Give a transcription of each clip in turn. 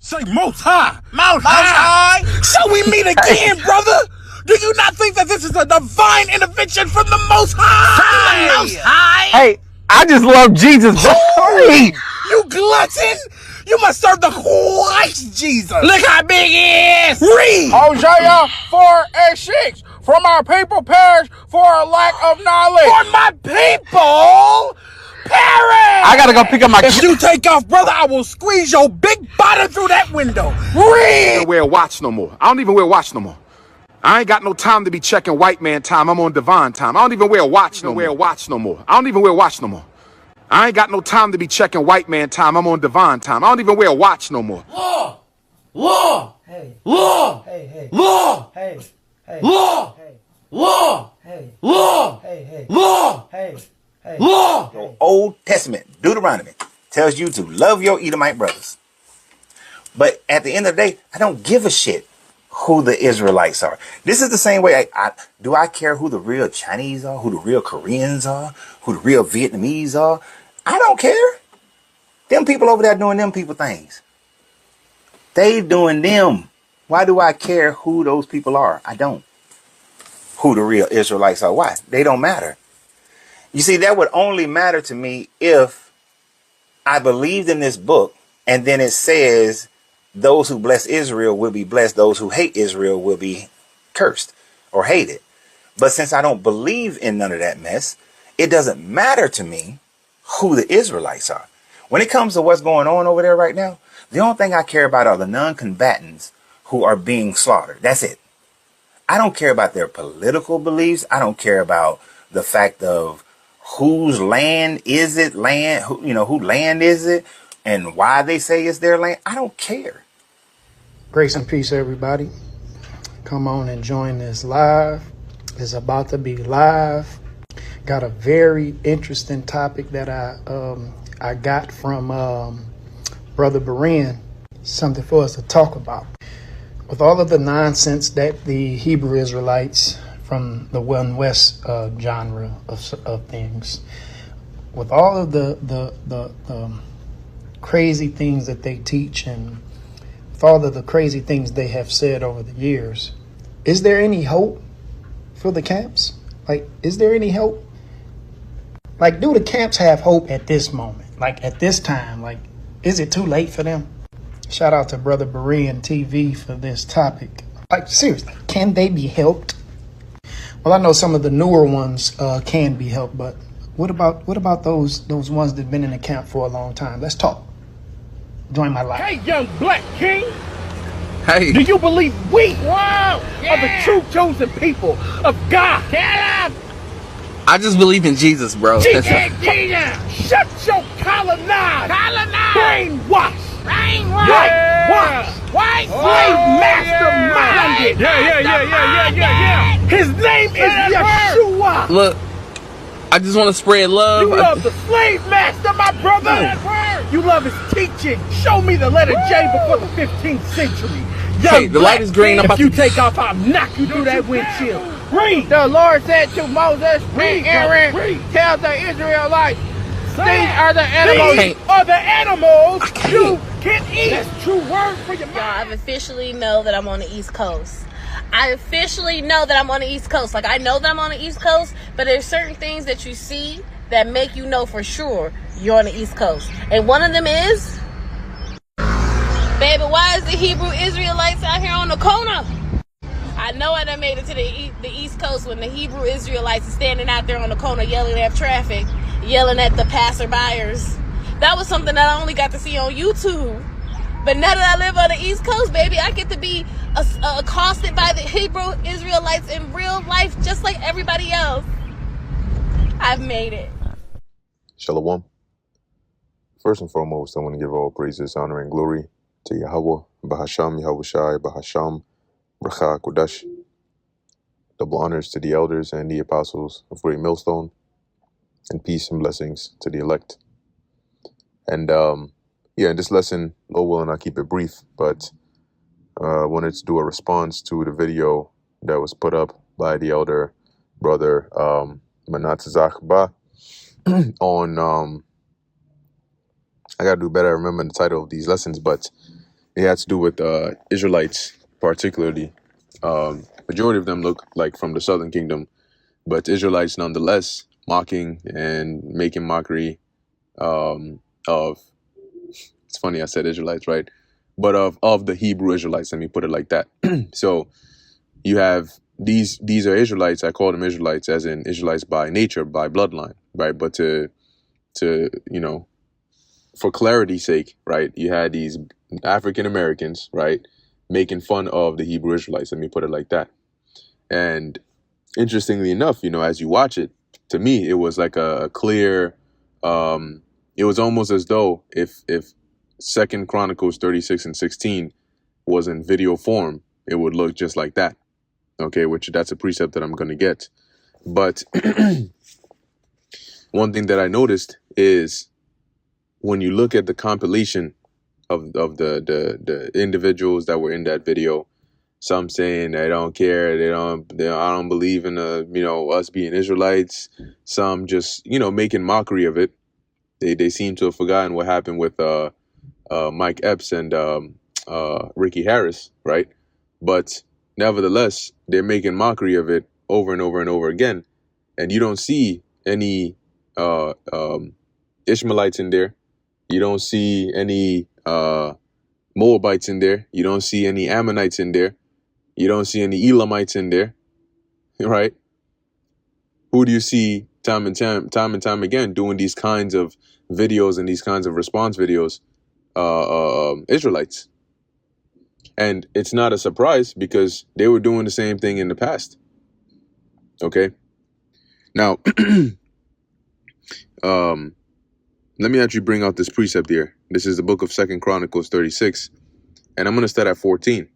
Say Most High. Most High. So we meet again, brother. Do you not think that this is a divine intervention from the Most High? Most High. Hey, I just love Jesus. Hey, you glutton. You must serve the Christ Jesus. Look how big he is. Read. Hosea 4:6. For my people perish for a lack of knowledge. For my people perish. I gotta go pick up my. If you take off, brother, I will squeeze your big body through that window. Read. I don't wear a watch no more. I don't even wear a watch no more. I ain't got no time to be checking white man time. I'm on divine time. I don't even wear a watch no more. I don't even wear a watch no more. I ain't got no time to be checking white man time. I'm on divine time. I don't even wear a watch no more. Law. Law. Hey. Law. Hey, hey. Law. Hey. Hey. Law. Hey. Law. Hey. Law. Hey, hey. Law. Hey. Hey. Law. Your Old Testament, Deuteronomy, tells you to love your Edomite brothers. But at the end of the day, I don't give a shit who the Israelites are. This is the same way do I care who the real Chinese are, who the real Koreans are, who the real Vietnamese are? I don't care. Them people over there doing them people things. They doing them. Why do I care who those people are? I don't. Who the real Israelites are. Why? They don't matter. You see, that would only matter to me if I believed in this book and then it says those who bless Israel will be blessed. Those who hate Israel will be cursed or hated. But since I don't believe in none of that mess, it doesn't matter to me who the Israelites are. When it comes to what's going on over there right now, the only thing I care about are the non-combatants who are being slaughtered. That's it. I don't care about their political beliefs. I don't care about the fact of whose land is it, who land is it, and why they say it's their land. I don't care. Grace and peace, everybody. Come on and join this live. It's about to be live. Got a very interesting topic that I got from Brother Berean. Something for us to talk about. With all of the nonsense that the Hebrew Israelites from the One West genre of things, with all of the crazy things that they teach and with all of the crazy things they have said over the years, is there any hope for the camps? Like, is there any hope? Like, do the camps have hope at this moment? Like, at this time? Like, is it too late for them? Shout out to Brother Berean TV for this topic. Like, seriously, can they be helped? Well, I know some of the newer ones can be helped, but what about those ones that've been in the camp for a long time? Let's talk. Join my life. Hey, young black king. Hey. Do you believe we are the true chosen people of God? I just believe in Jesus, bro. Jesus! Shut your colonize! Brainwash! White slave masterminded! Yeah. His name is Yeshua! Look, I just want to spread love. You love the slave master, my brother! You love his teaching. Show me the letter J before the 15th century. Hey, the light is green. If you take off, I'll knock you through that windshield. Read. The Lord said to Moses and Aaron, tell the Israelites, these are the animals. These are the animals you can eat. That's true word for your Y'all, I officially know that I'm on the East Coast. I officially know that I'm on the East Coast. Like, I know that I'm on the East Coast, but there's certain things that you see that make you know for sure you're on the East Coast. And one of them is, baby, why is the Hebrew Israelites out here on the corner? I know I done made it to the East Coast when the Hebrew Israelites are standing out there on the corner yelling at traffic, yelling at the passerbyers. That was something that I only got to see on YouTube. But now that I live on the East Coast, baby, I get to be accosted by the Hebrew Israelites in real life just like everybody else. I've made it. Shalom. First and foremost, I want to give all praises, honor, and glory to Yahweh, Bahasham, Yahushai, Bahasham, Bracha, Kodash. Double honors to the elders and the apostles of Great Millstone, and peace and blessings to the elect. And in this lesson, Lord willing, I'll keep it brief, but I wanted to do a response to the video that was put up by the elder brother Manat Zachba on I gotta do better at remembering the title of these lessons, but it had to do with Israelites, particularly. Majority of them look like from the Southern Kingdom, but Israelites nonetheless mocking and making mockery of. It's funny I said Israelites, right? But of the Hebrew Israelites. Let me put it like that. So you have these are Israelites. I call them Israelites as in Israelites by nature, by bloodline, right? But to for clarity's sake, right? You had these African Americans, right, making fun of the Hebrew Israelites. Let me put it like that. And interestingly enough, as you watch it, to me, it was like a clear. It was almost as though if Second Chronicles 36:16 was in video form, it would look just like that. Okay, which that's a precept that I'm going to get. But one thing that I noticed is when you look at the compilation of the individuals that were in that video, some saying they don't care, I don't believe in us being Israelites. Some just making mockery of it. They seem to have forgotten what happened with Mike Epps and Ricky Harris, right? But nevertheless, they're making mockery of it over and over and over again, and you don't see any Ishmaelites in there. You don't see any Moabites in there. You don't see any Ammonites in there. You don't see any Elamites in there, right? Who do you see time and time again doing these kinds of videos and these kinds of response videos? Israelites. And it's not a surprise because they were doing the same thing in the past. Okay. Now, let me actually bring out this precept here. This is the book of 2 Chronicles 36, and I'm going to start at 14.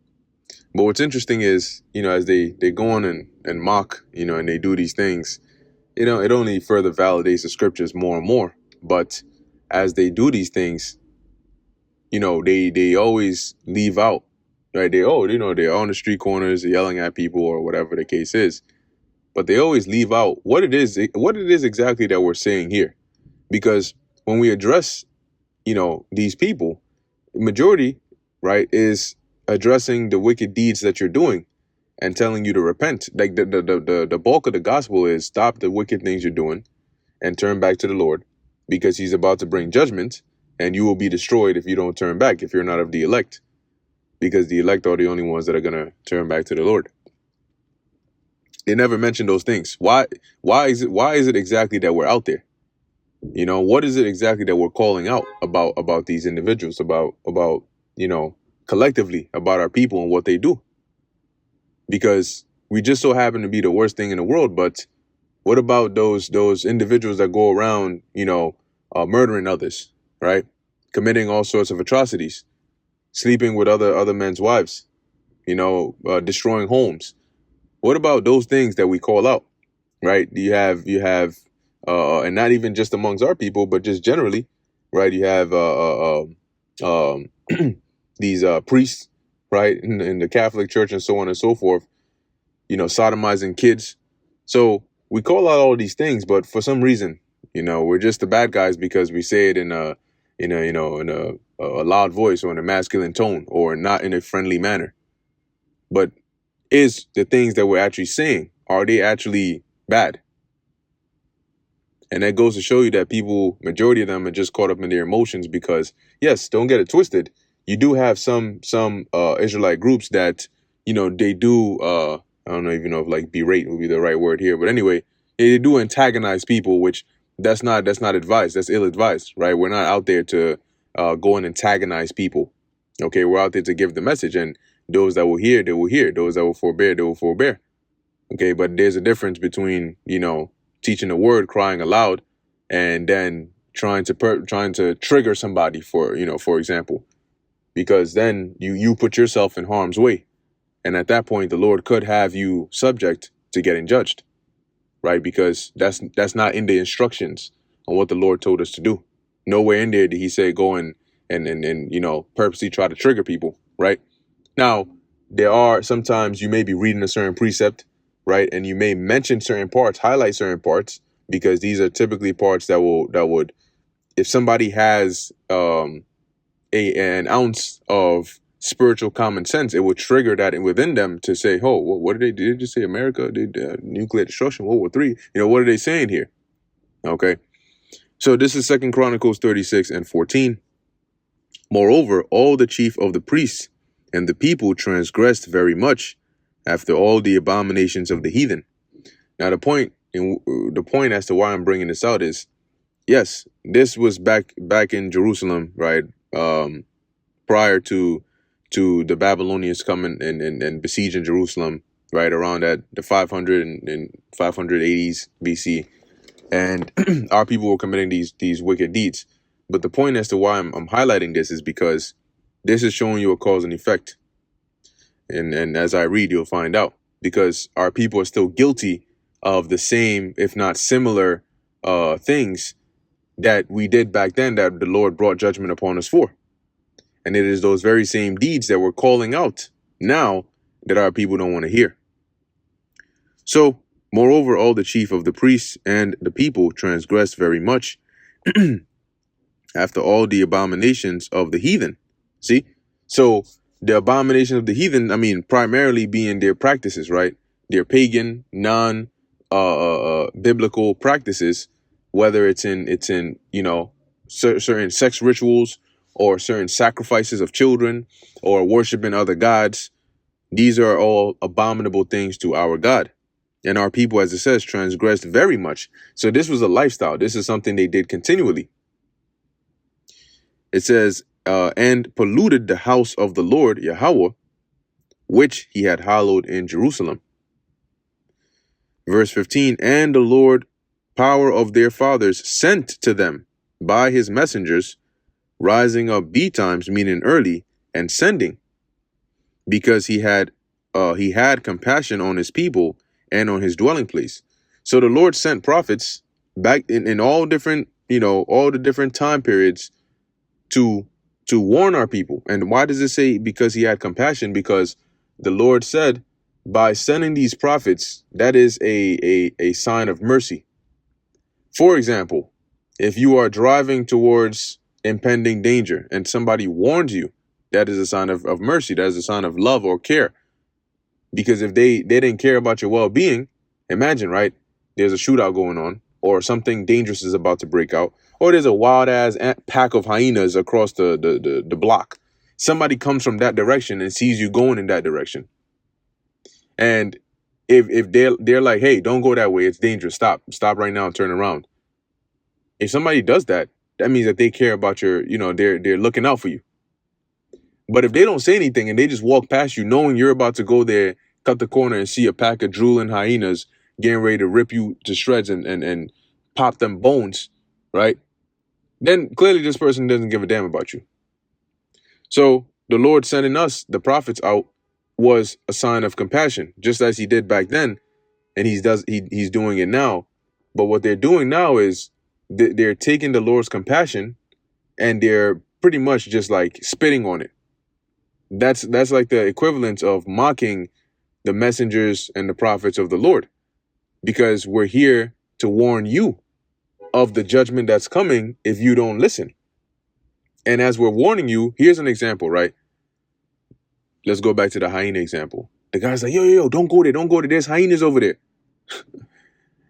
But what's interesting is, as they go on and mock, and they do these things, it only further validates the scriptures more and more. But as they do these things, they always leave out, right? They're on the street corners yelling at people or whatever the case is. But they always leave out what it is exactly that we're saying here. Because when we address, these people, majority, right, is addressing the wicked deeds that you're doing and telling you to repent. Like the bulk of the gospel is stop the wicked things you're doing and turn back to the Lord, because he's about to bring judgment and you will be destroyed if you don't turn back, if you're not of the elect, because the elect are the only ones that are going to turn back to the Lord. They never mention those things. Why is it exactly that we're out there? What is it exactly that we're calling out about these individuals, about collectively about our people and what they do? Because we just so happen to be the worst thing in the world. But what about those individuals that go around, murdering others, right? Committing all sorts of atrocities, sleeping with other men's wives, destroying homes. What about those things that we call out, right? You have, and not even just amongst our people, but just generally, right? You have these priests, right, in the Catholic Church and so on and so forth, sodomizing kids. So we call out all these things, but for some reason, we're just the bad guys because we say it in a loud voice or in a masculine tone or not in a friendly manner. But is the things that we're actually saying, are they actually bad? And that goes to show you that people, majority of them, are just caught up in their emotions because, yes, don't get it twisted. You do have some Israelite groups that, they do, I don't even know if like berate would be the right word here. But anyway, they do antagonize people, which that's not advised. That's ill-advised, right? We're not out there to go and antagonize people. Okay, we're out there to give the message. And those that will hear, they will hear. Those that will forbear, they will forbear. Okay, but there's a difference between, teaching the word, crying aloud, and then trying to trigger somebody for example, because then you put yourself in harm's way. And at that point, the Lord could have you subject to getting judged, right? Because that's not in the instructions on what the Lord told us to do. Nowhere in there did he say go and purposely try to trigger people, right? Now, there are sometimes you may be reading a certain precept, right? And you may mention certain parts, highlight certain parts, because these are typically parts that would, if somebody has an ounce of spiritual common sense. It would trigger that within them to say, oh, what did they just say? America did nuclear destruction, World War III. What are they saying here? Okay. So this is 2 Chronicles 36:14. Moreover, all the chief of the priests and the people transgressed very much after all the abominations of the heathen. Now, the point as to why I'm bringing this out is, yes, this was back in Jerusalem, right? Prior to the Babylonians coming and besieging Jerusalem, right around at the 500 and 580s BC, and our people were committing these wicked deeds. But the point as to why I'm highlighting this is because this is showing you a cause and effect, and as I read, you'll find out, because our people are still guilty of the same, if not similar, things that we did back then that the Lord brought judgment upon us for. And it is those very same deeds that we're calling out now that our people don't want to hear. So, moreover, all the chief of the priests and the people transgressed very much after all the abominations of the heathen. See? So, the abomination of the heathen, I mean, primarily being their practices, right? Their pagan, biblical practices, whether it's in certain sex rituals, or certain sacrifices of children, or worshiping other gods. These are all abominable things to our God. And our people, as it says, transgressed very much. So this was a lifestyle. This is something they did continually. It says, and polluted the house of the Lord, Yahweh, which he had hallowed in Jerusalem. Verse 15, and the Lord, power of their fathers, sent to them by his messengers, rising up betimes, meaning early, and sending, because he had compassion on his people and on his dwelling place. So the Lord sent prophets back in all different, all the different time periods to warn our people. And why does it say because he had compassion? Because the Lord said, by sending these prophets, that is a sign of mercy. For example, if you are driving towards impending danger and somebody warns you, that is a sign of mercy. That is a sign of love or care. Because if they didn't care about your well-being, imagine, right? There's a shootout going on, or something dangerous is about to break out, or there's a wild-ass pack of hyenas across the block. Somebody comes from that direction and sees you going in that direction. And if they're like, hey, don't go that way, it's dangerous, stop right now and turn around. If somebody does that, that means that they care about your, they're looking out for you. But if they don't say anything and they just walk past you knowing you're about to go there, cut the corner and see a pack of drooling hyenas getting ready to rip you to shreds and pop them bones, right? Then clearly this person doesn't give a damn about you. So the Lord sending us, the prophets, out was a sign of compassion, just as he did back then. And he's doing it now. But what they're doing now is they're taking the Lord's compassion and they're pretty much just like spitting on it. That's like the equivalent of mocking the messengers and the prophets of the Lord, because we're here to warn you of the judgment that's coming if you don't listen. And as we're warning you, here's an example, right? Let's go back to the hyena example. The guy's like, yo, don't go there. There's hyenas over there.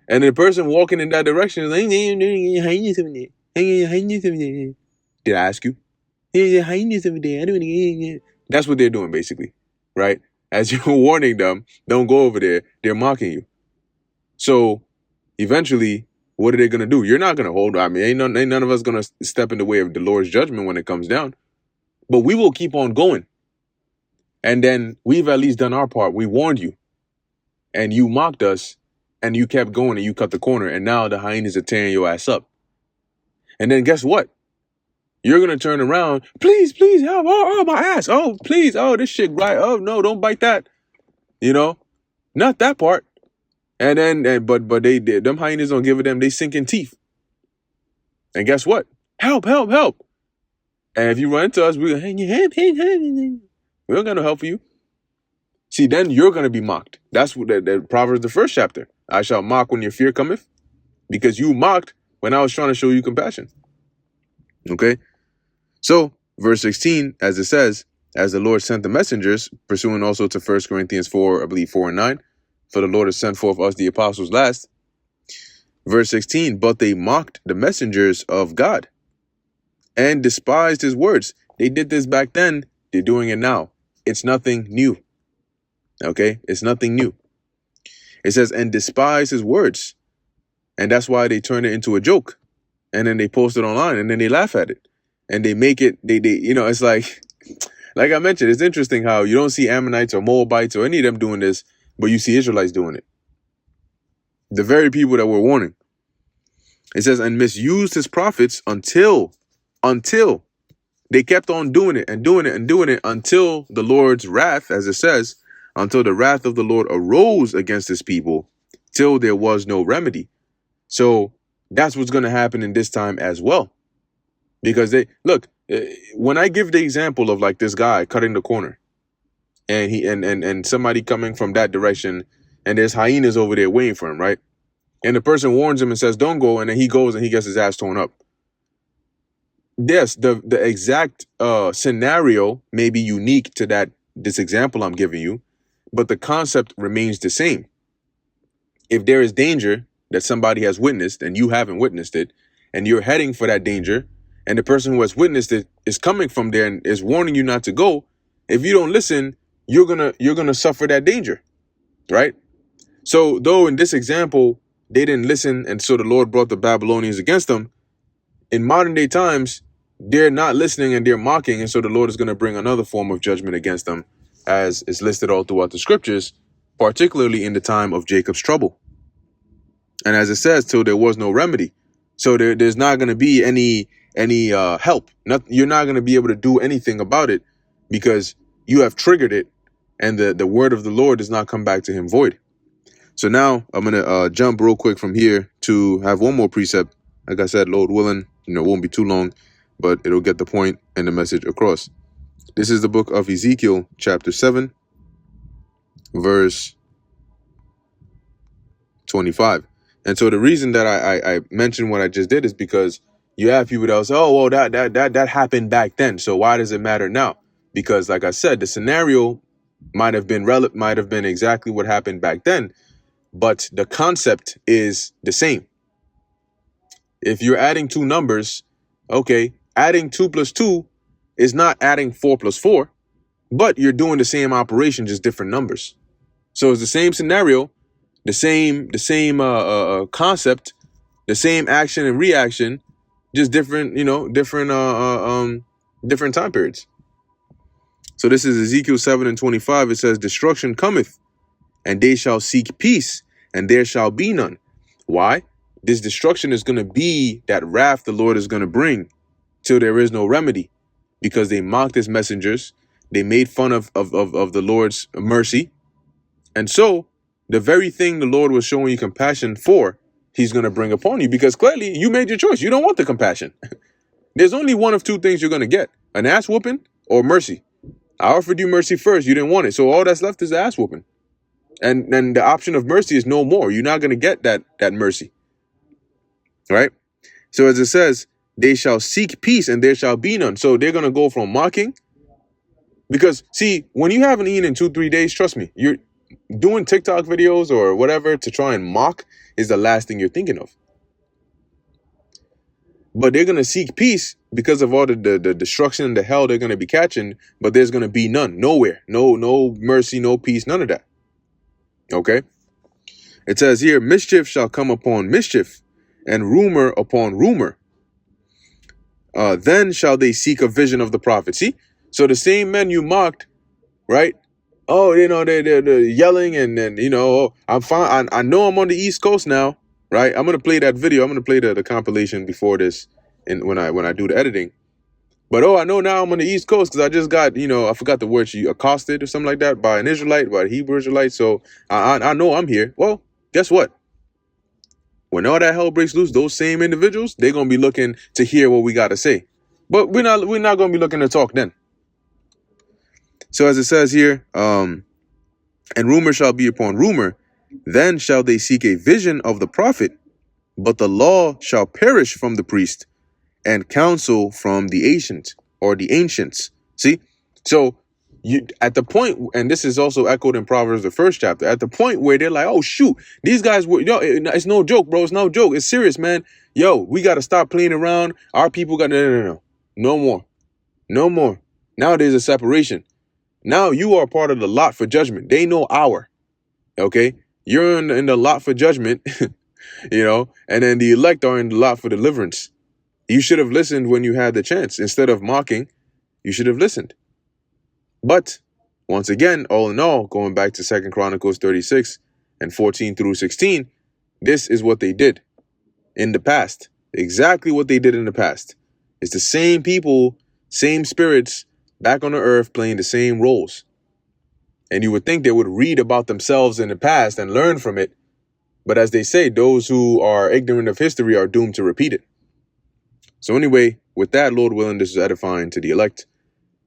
And the person walking in that direction is like, hyenas over there. Did I ask you? Hyenas over there. That's what they're doing, basically, right? As you're warning them, don't go over there, they're mocking you. So eventually, what are they going to do? You're not going to hold. I mean, ain't none of us going to step in the way of the Lord's judgment when it comes down. But we will keep on going. And then we've at least done our part. We warned you. And you mocked us. And you kept going and you cut the corner. And now the hyenas are tearing your ass up. And then guess what? You're going to turn around. Please help. Oh, my ass. Oh, please. Oh, this shit, right. Oh, no, don't bite that. Not that part. And then, but they did. Them hyenas don't give a damn. They sink in teeth. And guess what? Help. And if you run into us, we go, we don't got no help for you. See, then you're going to be mocked. That's what the Proverbs, the first chapter. I shall mock when your fear cometh, because you mocked when I was trying to show you compassion. Okay? So, verse 16, as it says, as the Lord sent the messengers, pursuant also to 1 Corinthians 4, I believe 4 and 9, for the Lord has sent forth us the apostles last. Verse 16, but they mocked the messengers of God and despised his words. They did this back then. They're doing it now. It's nothing new. Okay? It's nothing new. It says, and despise his words. And that's why they turn it into a joke. And then they post it online and then they laugh at it. And they make it, they it's like I mentioned, it's interesting how you don't see Ammonites or Moabites or any of them doing this, but you see Israelites doing it. The very people that we're warning. It says, and misused his prophets until they kept on doing it and doing it and doing it until the Lord's wrath, as it says, until the wrath of the Lord arose against his people, till there was no remedy. So that's what's going to happen in this time as well. Because when I give the example of like this guy cutting the corner and and somebody coming from that direction and there's hyenas over there waiting for him, right? And the person warns him and says, don't go. And then he goes and he gets his ass torn up. Yes, the exact scenario may be unique to this example I'm giving you, but the concept remains the same. If there is danger that somebody has witnessed and you haven't witnessed it, and you're heading for that danger, and the person who has witnessed it is coming from there and is warning you not to go, if you don't listen, you're gonna suffer that danger, right? So though in this example they didn't listen, and so the Lord brought the Babylonians against them, in modern day times they're not listening and they're mocking, and so the Lord is going to bring another form of judgment against them, as is listed all throughout the scriptures, particularly in the time of Jacob's trouble. And as it says, till there was no remedy. So there's not going to be any help. You're not going to be able to do anything about it because you have triggered it, and the word of the Lord does not come back to him void. So now I'm going to jump real quick from here to have one more precept. Like I said, Lord willing, it won't be too long, but it'll get the point and the message across. This is the book of Ezekiel, chapter 7, verse 25. And so the reason that I mentioned what I just did is because you have people that will say, oh, well, that happened back then, so why does it matter now? Because like I said, the scenario might have been exactly what happened back then, but the concept is the same. If you're adding two numbers, okay, adding 2 plus 2 is not adding 4 plus 4, but you're doing the same operation, just different numbers. So it's the same scenario, the same concept, the same action and reaction, just different, different time periods. So this is Ezekiel 7:25. It says, destruction cometh, and they shall seek peace, and there shall be none. Why? This destruction is going to be that wrath the Lord is going to bring till there is no remedy, because they mocked his messengers. They made fun of the Lord's mercy. And so the very thing the Lord was showing you compassion for, he's going to bring upon you, because clearly you made your choice. You don't want the compassion. There's only one of two things you're going to get: an ass whooping or mercy. I offered you mercy first. You didn't want it. So all that's left is the ass whooping. And then the option of mercy is no more. You're not going to get that mercy. Right? So as it says, they shall seek peace and there shall be none. So they're going to go from mocking. Because, see, when you haven't eaten in 2-3 days, trust me, you're doing TikTok videos or whatever to try and mock is the last thing you're thinking of. But they're going to seek peace because of all the destruction and the hell they're going to be catching. But there's going to be none. Nowhere. No mercy, no peace, none of that. Okay? It says here, mischief shall come upon mischief, and rumor upon rumor. Then shall they seek a vision of the prophet. See? So the same men you mocked, right? Oh, they're yelling and oh, I'm fine. I know I'm on the East Coast now, right? I'm gonna play that video. I'm gonna play the compilation before this, and when I do the editing. But I know now I'm on the East Coast because I just got I forgot the word, she accosted or something like that by an Israelite, by a Hebrew Israelite. So I know I'm here. Well, guess what? When all that hell breaks loose, those same individuals, they're gonna be looking to hear what we gotta say. But we're not gonna be looking to talk then. So as it says here, and rumor shall be upon rumor, then shall they seek a vision of the prophet, but the law shall perish from the priest, and counsel from the ancient or the ancients. See? So you at the point, and this is also echoed in Proverbs, the 1st chapter, at the point where they're like, oh shoot, these guys were, it's no joke, bro. It's no joke. It's serious, man. Yo, we got to stop playing around. Our people got no more. No more. Now there's a separation. Now you are part of the lot for judgment. They know our. Okay? You're in the lot for judgment, and then the elect are in the lot for deliverance. You should have listened when you had the chance. Instead of mocking, you should have listened. But once again, all in all, going back to 2 Chronicles 36 and 14 through 16, this is what they did in the past. Exactly what they did in the past. It's the same people, same spirits back on the earth playing the same roles. And you would think they would read about themselves in the past and learn from it. But as they say, those who are ignorant of history are doomed to repeat it. So anyway, with that, Lord willing, this is edifying to the elect.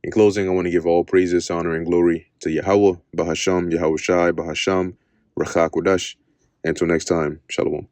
In closing, I want to give all praises, honor, and glory to Yahweh, Bahasham, Yahweh Shai, Bahasham, Racha Kodash. Until next time, Shalom.